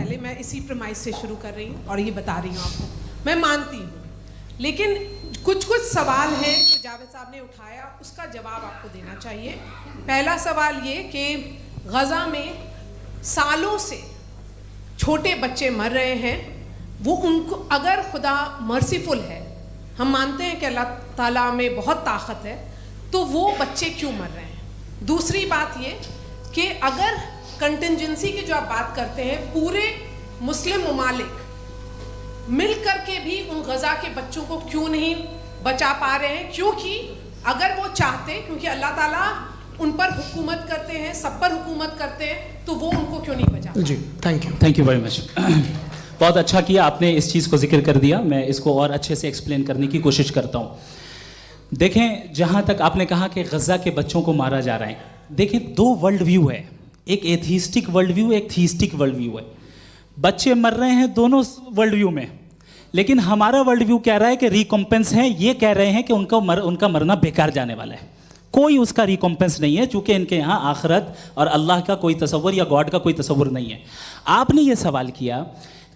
पहले मैं इसी प्रमाइस से शुरू कर रही हूँ और ये बता रही हूँ आपको, मैं मानती हूँ, लेकिन कुछ सवाल हैं जो जावेद साहब ने उठाया, उसका जवाब आपको देना चाहिए। पहला सवाल ये कि गज़ा में सालों से छोटे बच्चे मर रहे हैं, वो उनको अगर खुदा मर्सीफुल है, हम मानते हैं कि अल्लाह ताला में बहुत ताकत है, तो वो बच्चे क्यों मर रहे हैं। दूसरी बात ये कि अगर कंटिजेंसी की जो आप बात करते हैं, पूरे मुस्लिम ममालिक मिल करके भी उन गज़ा के बच्चों को क्यों नहीं बचा पा रहे हैं, क्योंकि अगर वो चाहते, क्योंकि अल्लाह ताला उन पर हुकूमत करते हैं, सब पर हुकूमत करते हैं, तो वो उनको क्यों नहीं बचा। जी थैंक यू वेरी मच। बहुत अच्छा किया आपने इस चीज़ को जिक्र कर दिया, मैं इसको और अच्छे से एक्सप्लेन करने की कोशिश करता हूँ। देखें, जहाँ तक आपने कहा कि गज़ा के बच्चों को मारा जा रहा है, देखें दो वर्ल्ड व्यू है, एक एथीस्टिक वर्ल्ड व्यू, एक थीस्टिक वर्ल्ड व्यू है। बच्चे मर रहे हैं दोनों वर्ल्ड व्यू में, लेकिन हमारा वर्ल्ड व्यू कह रहा है कि रिकॉम्पेंस है, ये कह रहे हैं कि उनका मरना बेकार जाने वाला है, कोई उसका रिकॉम्पेंस नहीं है, चूंकि इनके यहाँ आखिरत और अल्लाह का कोई तसव्वुर या गॉड का कोई तसव्वुर नहीं है। आपने ये सवाल किया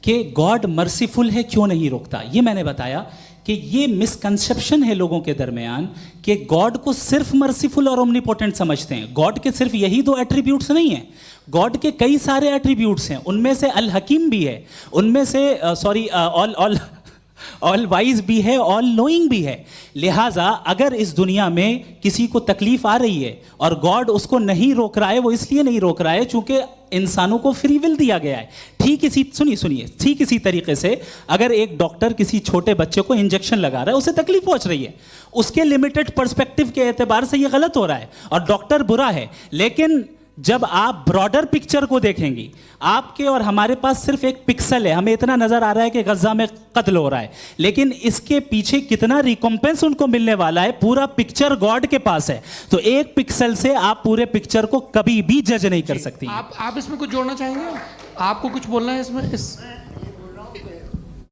कि गॉड मर्सीफुल है, क्यों नहीं रोकता। ये मैंने बताया कि ये मिसकंसेप्शन है लोगों के दरमियान कि गॉड को सिर्फ मर्सीफुल और ओमनीपोटेंट समझते हैं। गॉड के सिर्फ यही दो एट्रीब्यूट्स नहीं हैं, गॉड के कई सारे एट्रीब्यूट्स हैं, उनमें से अल हकीम भी है, उनमें से ऑल वाइज भी है, ऑल नोइंग भी है। लिहाजा अगर इस दुनिया में किसी को तकलीफ आ रही है और गॉड उसको नहीं रोक रहा है, वो इसलिए नहीं रोक रहा है चूंकि इंसानों को फ्री विल दिया गया है। ठीक इसी तरीके से अगर एक डॉक्टर किसी छोटे बच्चे को इंजेक्शन लगा रहा है, उसे तकलीफ पहुंच रही है, उसके लिमिटेड पर्सपेक्टिव के एतबार से ये गलत हो रहा है और डॉक्टर बुरा है। लेकिन जब आप ब्रॉडर पिक्चर को देखेंगी, आपके और हमारे पास सिर्फ एक पिक्सल है, हमें इतना नजर आ रहा है कि गज़ा में कत्ल हो रहा है, लेकिन इसके पीछे कितना रिकॉम्पेंस उनको मिलने वाला है, पूरा पिक्चर गॉड के पास है। तो एक पिक्सल से आप पूरे पिक्चर को कभी भी जज नहीं कर सकती। आप इसमें कुछ जोड़ना चाहेंगे, आपको कुछ बोलना है इसमें?